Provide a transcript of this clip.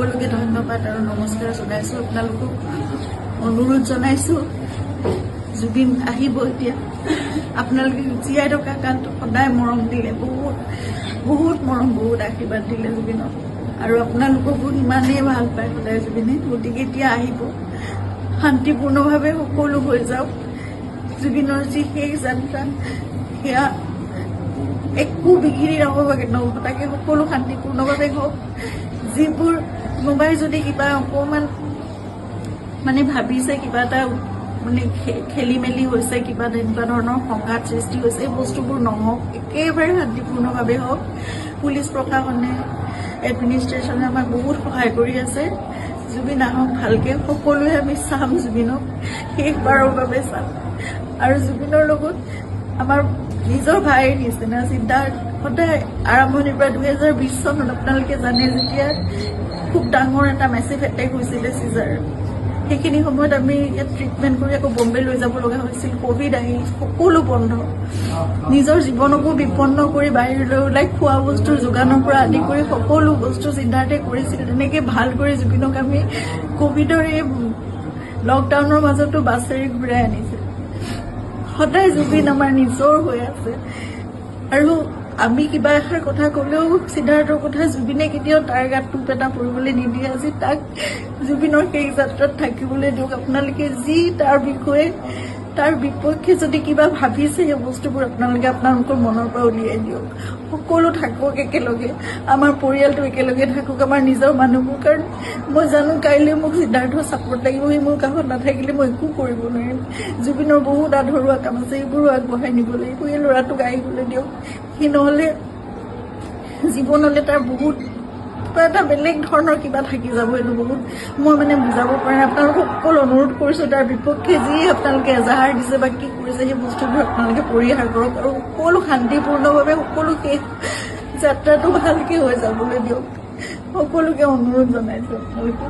সকলোকে ধন্যবাদ আৰু নমস্কাৰ জনাইছোঁ। আপোনালোকক অনুৰোধ জনাইছোঁ, জুবিন আহিব এতিয়া। আপোনালোকে জীয়াই থকা কালটো সদায় মৰম দিলে, বহুত বহুত মৰম, বহুত আশীৰ্বাদ দিলে জুবিনক, আৰু আপোনালোককো ইমানেই ভাল পায় সদায় জুবিনে। গতিকে এতিয়া আহিব, শান্তিপূৰ্ণভাৱে সকলো হৈ যাওক। জুবিনৰ যি শেষ যাত্ৰা, সেয়া একো বিঘিনি নঘটাকে সকলো শান্তিপূৰ্ণভাৱে হওক। যিবোৰ কোনোবাই যদি কিবা অকণমান ভাবিছে, কিবা এটা খেলি মেলি হৈছে, কিবা তেনেকুৱা ধৰণৰ সংঘাত সৃষ্টি হৈছে, এই বস্তুবোৰ নহওক, একেবাৰে শান্তিপূৰ্ণভাৱে হওক। পুলিচ প্ৰশাসনে, এডমিনিষ্ট্ৰেশ্যনে আমাক বহুত সহায় কৰি আছে। জুবিন আহক ভালকে, সকলোৱে আমি চাম, জুবিনক শেষবাৰৰ বাবে চাম। আৰু জুবিনৰ লগত আমাৰ নিজৰ ভাইৰ নিচিনা চিন্তাত সদায় আৰম্ভণিৰ পৰা 2020 চনত আপোনালোকে জানে, যেতিয়া খুব ডাঙৰ এটা মেচিভ এটেক হৈছিলে চিজাৰ, সেইখিনি সময়ত আমি ইয়াত ট্ৰিটমেণ্ট কৰি আকৌ বম্বে লৈ যাব লগা হৈছিল। কোভিড আহিল, সকলো বন্ধ, নিজৰ জীৱনকো বিপন্ন কৰি বাহিৰলৈ ওলাই খোৱা বস্তুৰ যোগানৰ পৰা আদি কৰি সকলো বস্তু চিন্তাতে কৰিছিল। তেনেকৈ ভাল কৰি জুবিনক আমি কোভিডৰ এই লকডাউনৰ মাজতো বাছেৰে ঘূৰাই আনিছিল। সদায় জুবিন আমাৰ নিজৰ হৈ আছে। আৰু আমি কিবা এষাৰ কথা ক'লেও সিদ্ধাৰ্থৰ কথা জুবিনে কেতিয়াও তাৰ গাত টোপ এটা পৰিবলৈ নিদিয়ে। আজি তাক জুবিনৰ সেই যাত্ৰাত থাকিবলৈ দিয়ক। আপোনালোকে যি তাৰ বিষয়ে, তাৰ বিপক্ষে যদি কিবা ভাবিছে, সেই বস্তুবোৰ আপোনালোকে আপোনালোকৰ মনৰ পৰা উলিয়াই দিয়ক। সকলো থাকক একেলগে, আমাৰ পৰিয়ালটো একেলগে থাকক, আমাৰ নিজৰ মানুহবোৰ। কাৰণ মই জানো কাইলৈ মোক সিদ্ধাৰ্থৰ ছাপোৰ্ট লাগিব, সি মোৰ কাষত নাথাকিলে মই একো কৰিব নোৱাৰিম। জুবিনৰ বহুত আধৰুৱা কাম আছে, এইবোৰো আগবঢ়াই নিব লাগিব। এই ল'ৰাটোক আহিবলৈ দিয়ক। সি নহ'লে জীৱনলৈ তাৰ বহুত কিবা এটা বেলেগ ধৰণৰ কিবা থাকি যাব। এইটো বহুত মই বুজাব পৰা নাই। আপোনালোকক সকলো অনুৰোধ কৰিছোঁ, তাৰ বিপক্ষে যি আপোনালোকে এজাহাৰ দিছে বা কি কৰিছে, সেই বস্তুবোৰ আপোনালোকে পৰিহাৰ কৰক আৰু সকলো শান্তিপূৰ্ণভাৱে সকলো শেষ যাত্ৰাটো ভালকৈ হৈ যাবলৈ দিয়ক। সকলোকে অনুৰোধ জনাইছোঁ আপোনালোকে।